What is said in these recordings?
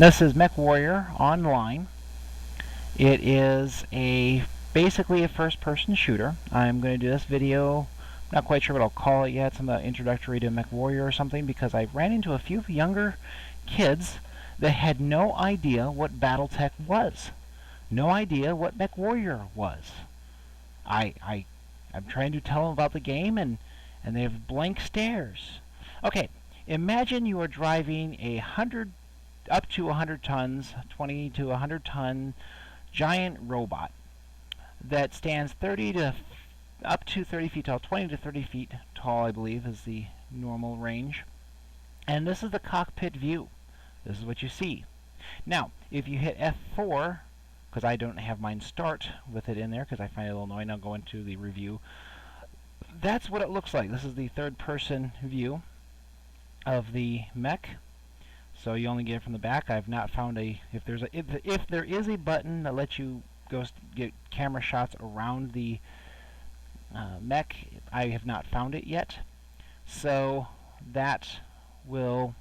This is MechWarrior Online. It is basically a first-person shooter. I'm going to do this video, not quite sure what I'll call it yet, some introductory to MechWarrior or something, because I ran into a few younger kids that had no idea what BattleTech was. No idea what MechWarrior was. I'm trying to tell them about the game, and they have blank stares. Okay, imagine you are driving up to 100 tons, 20 to 100 ton giant robot that stands up to 30 feet tall, 20 to 30 feet tall, I believe, is the normal range. And this is the cockpit view. This is what you see. Now, if you hit F4, because I don't have mine start with it in there because I find it a little annoying, I'll go into the review. That's what it looks like. This is the third-person view of the mech. So you only get it from the back. I've not found if there is a button that lets you go get camera shots around the mech. I have not found it yet. So that will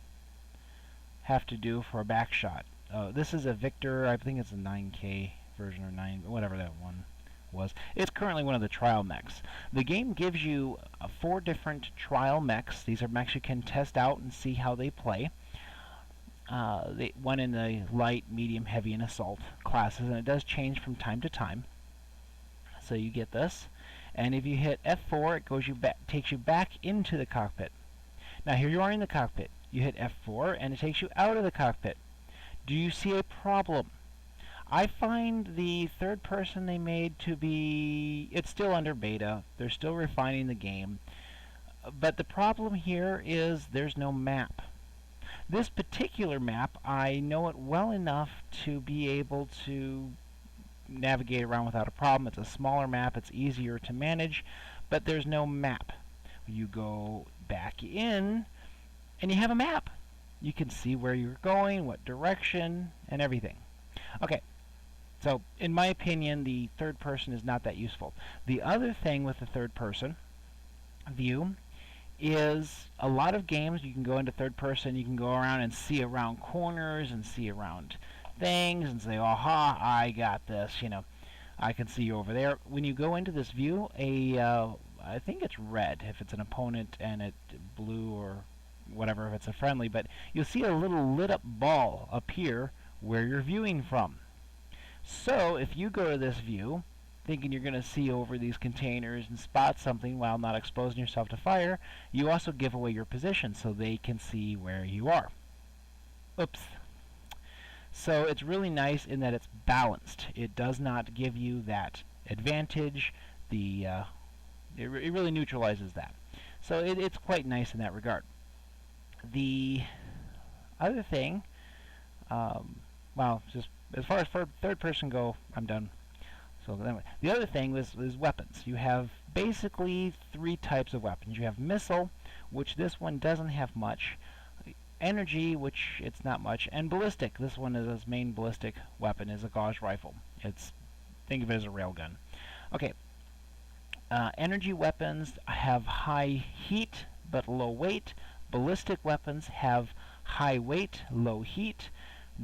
have to do for a back shot. This is a Victor. I think it's a 9K version or 9, whatever that one was. It's currently one of the trial mechs. The game gives you 4 different trial mechs. These are mechs you can test out and see how they play. One in the light, medium, heavy, and assault classes, and it does change from time to time. So you get this, and if you hit F4, it takes you back into the cockpit. Now here you are in the cockpit. You hit F4, and it takes you out of the cockpit. Do you see a problem? I find the third person they made to be... It's still under beta. They're still refining the game. But the problem here is there's no map. This particular map, I know it well enough to be able to navigate around without a problem. It's a smaller map, it's easier to manage, but there's no map. You go back in, and you have a map. You can see where you're going, what direction, and everything. Okay, so in my opinion, the third person is not that useful. The other thing with the third person view is a lot of games you can go into third person, you can go around and see around corners and see around things and say, aha, I got this, I can see you over there. When you go into this view, I think it's red if it's an opponent and it's blue or whatever if it's a friendly, but you'll see a little lit up ball appear where you're viewing from. So if you go to this view thinking you're going to see over these containers and spot something while not exposing yourself to fire, you also give away your position so they can see where you are. Oops. So it's really nice in that it's balanced. It does not give you that advantage. It really neutralizes that. So it's quite nice in that regard. The other thing, well, just as far as third person go, I'm done. So anyway, the other thing is weapons. You have basically 3 types of weapons. You have missile, which this one doesn't have much. Energy, which it's not much. And ballistic. This one is his main ballistic weapon, is a gauge rifle. Think of it as a railgun. Okay. Energy weapons have high heat but low weight. Ballistic weapons have high weight, low heat.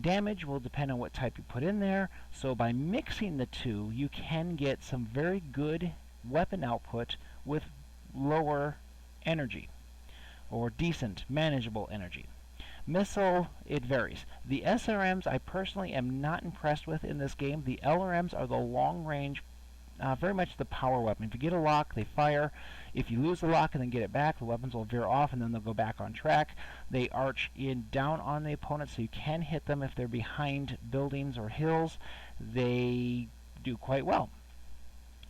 Damage will depend on what type you put in there, so by mixing the two, you can get some very good weapon output with lower energy, or decent, manageable energy. Missile, it varies. The SRMs I personally am not impressed with in this game. The LRMs are the long-range, very much the power weapon. If you get a lock, they fire. If you lose the lock and then get it back, the weapons will veer off and then they'll go back on track. They arch down on the opponent, so you can hit them if they're behind buildings or hills. They do quite well.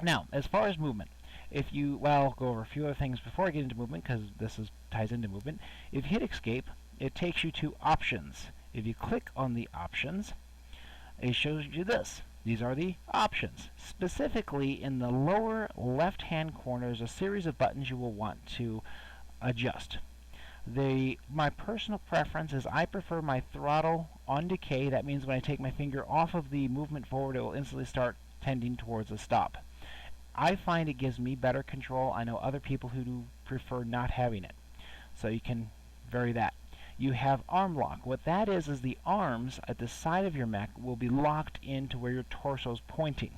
Now, as far as movement, I'll go over a few other things before I get into movement, because this ties into movement. If you hit escape, it takes you to options. If you click on the options, it shows you this. These are the options. Specifically, in the lower left-hand corner is a series of buttons you will want to adjust. My personal preference is I prefer my throttle on decay. That means when I take my finger off of the movement forward, it will instantly start tending towards a stop. I find it gives me better control. I know other people who do prefer not having it. So you can vary that. You have arm lock. What that is the arms at the side of your mech will be locked into where your torso is pointing.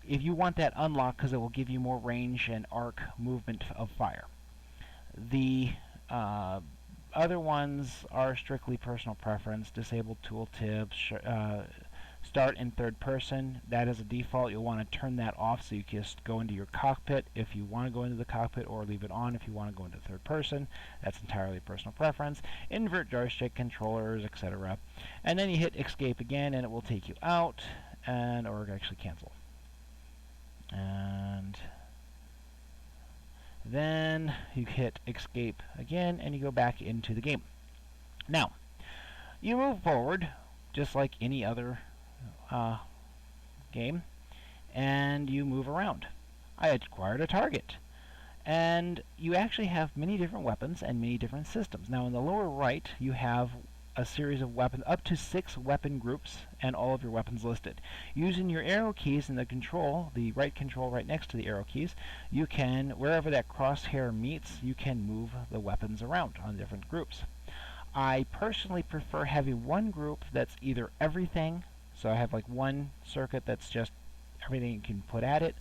If you want that unlocked, because it will give you more range and arc movement of fire. The other ones are strictly personal preference. Disabled tooltips, start in third person. That is a default. You'll want to turn that off so you can just go into your cockpit if you want to go into the cockpit, or leave it on if you want to go into third person. That's entirely personal preference. Invert joystick controllers, etc. And then you hit escape again and it will take you out, and or actually cancel. And then you hit escape again and you go back into the game. Now, you move forward just like any other game, and you move around. I acquired a target, and you actually have many different weapons and many different systems. Now in the lower right you have a series of weapons, up to 6 weapon groups, and all of your weapons listed. Using your arrow keys in the control, the right control right next to the arrow keys, you can, wherever that crosshair meets, you can move the weapons around on different groups. I personally prefer having one group that's either everything, so I have like one circuit that's just everything you can put at it,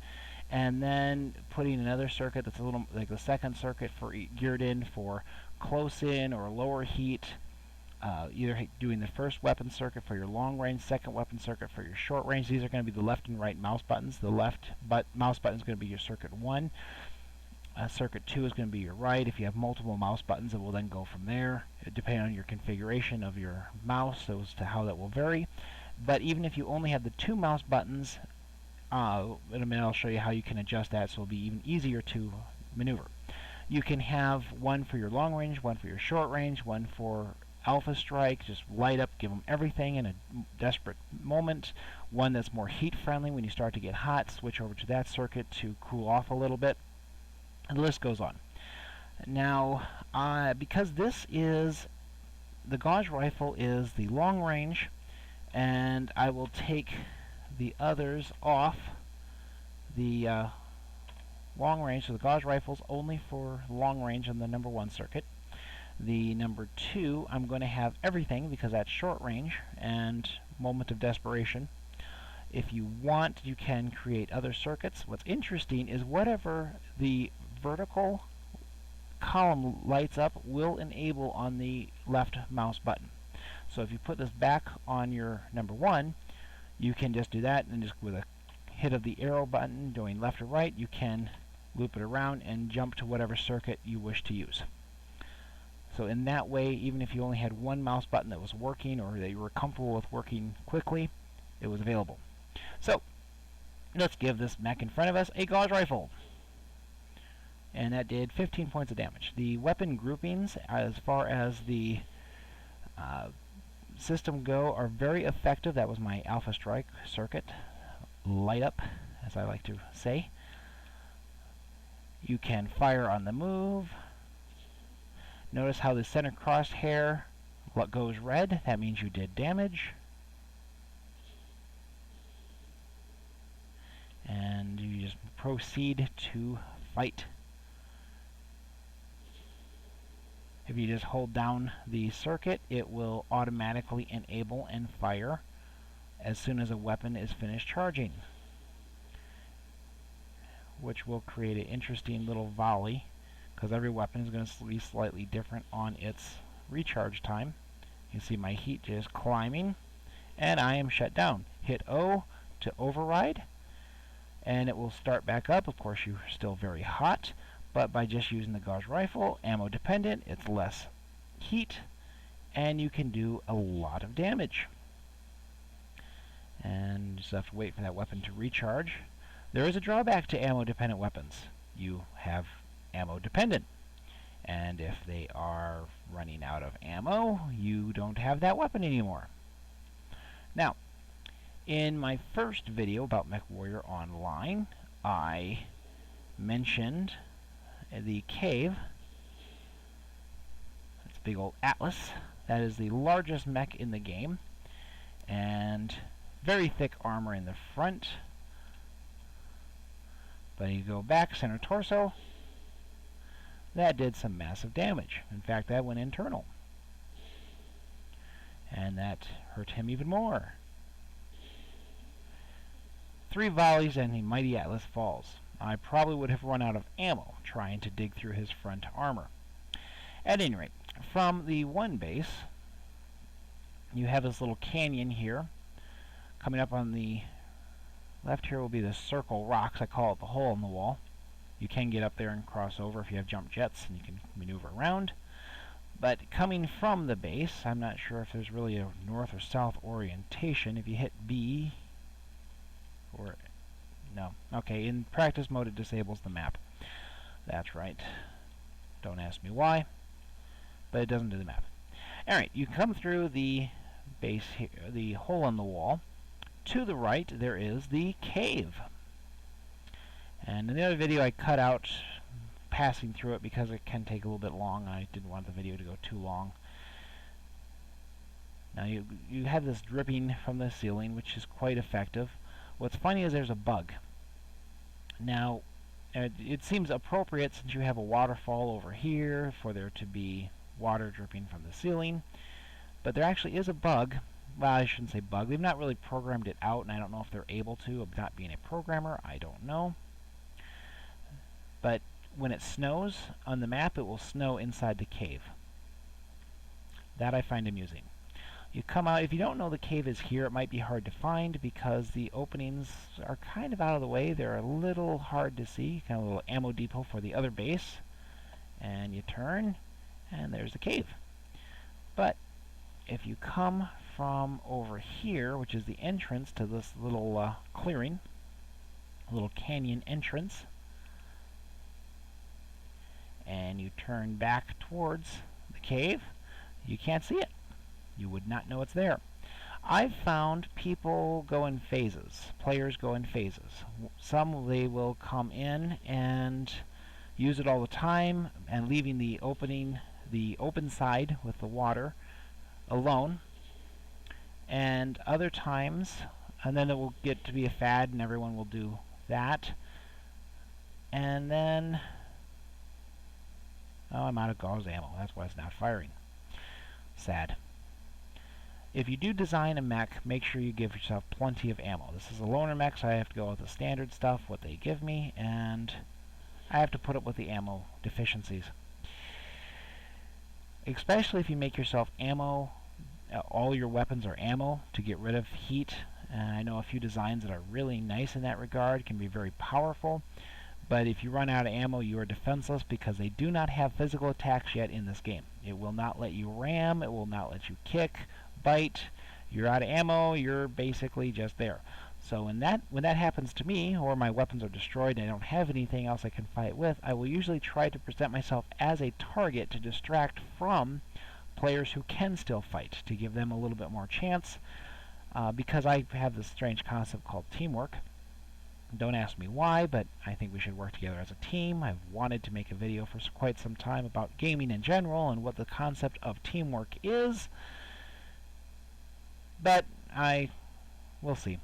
and then putting another circuit that's a little like the second circuit for geared in for close in or lower heat. Either doing the first weapon circuit for your long range, second weapon circuit for your short range. These are going to be the left and right mouse buttons. The left mouse button is going to be your circuit 1. Circuit 2 is going to be your right. If you have multiple mouse buttons, it will then go from there, depending on your configuration of your mouse as to how that will vary. But even if you only have the 2 mouse buttons, in a minute I'll show you how you can adjust that so it'll be even easier to maneuver. You can have one for your long range, one for your short range, one for Alpha Strike, just light up, give them everything in a desperate moment. One that's more heat friendly when you start to get hot, switch over to that circuit to cool off a little bit. And the list goes on. Now, because this is, the gauge rifle is the long range, and I will take the others off the long range, so the gauge rifle's only for long range on the number 1 circuit. The number 2, I'm going to have everything because that's short range and moment of desperation. If you want, you can create other circuits. What's interesting is whatever the vertical column lights up will enable on the left mouse button. So if you put this back on your number 1, you can just do that, and just with a hit of the arrow button going left or right, you can loop it around and jump to whatever circuit you wish to use. So in that way, even if you only had one mouse button that was working or that you were comfortable with working quickly, it was available. So let's give this mech in front of us a gauge rifle. And that did 15 points of damage. The weapon groupings, as far as the system go, are very effective. That was my Alpha Strike circuit. Light up, as I like to say. You can fire on the move. Notice how the center crosshair goes red. That means you did damage. And you just proceed to fight. If you just hold down the circuit, it will automatically enable and fire as soon as a weapon is finished charging, which will create an interesting little volley, because every weapon is going to be slightly different on its recharge time. You can see my heat just climbing, and I am shut down. Hit O to override, and it will start back up. Of course, you're still very hot, but by just using the gauge rifle, ammo dependent, it's less heat, and you can do a lot of damage. And just have to wait for that weapon to recharge. There is a drawback to ammo dependent weapons. You have ammo dependent, and if they are running out of ammo, you don't have that weapon anymore. Now, in my first video about MechWarrior Online, I mentioned the cave. It's a big old Atlas. That is the largest mech in the game, and very thick armor in the front. But you go back, center torso, that did some massive damage. In fact, that went internal. And that hurt him even more. 3 volleys and the mighty Atlas falls. I probably would have run out of ammo trying to dig through his front armor. At any rate, from the one base, you have this little canyon here. Coming up on the left here will be the circle rocks. I call it the hole in the wall. You can get up there and cross over if you have jump jets, and you can maneuver around. But coming from the base, I'm not sure if there's really a north or south orientation. If you hit B, or no, okay, in practice mode it disables the map. That's right. Don't ask me why, but it doesn't do the map. Alright, you come through the base here, the hole in the wall. To the right there is the cave. And in the other video I cut out passing through it because it can take a little bit long. I didn't want the video to go too long. Now you have this dripping from the ceiling, which is quite effective. What's funny is there's a bug. Now it seems appropriate, since you have a waterfall over here, for there to be water dripping from the ceiling, but there actually is a bug. Well, I shouldn't say bug. They've not really programmed it out, and I don't know if they're able to. Not being a programmer, I don't know. But when it snows on the map, it will snow inside the cave. That I find amusing. You come out, if you don't know the cave is here, it might be hard to find because the openings are kind of out of the way. They're a little hard to see, kind of a little ammo depot for the other base. And you turn, and there's the cave. But if you come from over here, which is the entrance to this little clearing, a little canyon entrance, and you turn back towards the cave, you can't see it. You would not know it's there. I've found people go in phases. Players go in phases. Some, they will come in and use it all the time, and leaving the opening, the open side with the water alone. And other times, and then it will get to be a fad and everyone will do that. And then, oh, I'm out of gauze ammo. That's why it's not firing. Sad. If you do design a mech, make sure you give yourself plenty of ammo. This is a loner mech, so I have to go with the standard stuff, what they give me, and I have to put up with the ammo deficiencies. Especially if you make yourself ammo, all your weapons are ammo to get rid of heat. And I know a few designs that are really nice in that regard, can be very powerful. But if you run out of ammo, you are defenseless because they do not have physical attacks yet in this game. It will not let you ram, it will not let you kick, bite. You're out of ammo, you're basically just there. So when that happens to me, or my weapons are destroyed and I don't have anything else I can fight with, I will usually try to present myself as a target to distract from players who can still fight, to give them a little bit more chance, because I have this strange concept called teamwork. Don't ask me why, but I think we should work together as a team. I've wanted to make a video for quite some time about gaming in general and what the concept of teamwork is, but we'll see.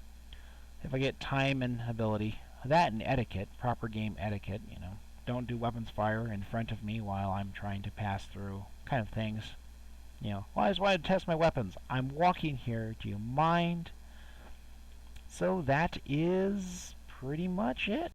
If I get time and ability, that and etiquette, proper game etiquette, you know, don't do weapons fire in front of me while I'm trying to pass through, kind of things. You know, well, I just wanted to test my weapons. I'm walking here, do you mind? So that is pretty much it.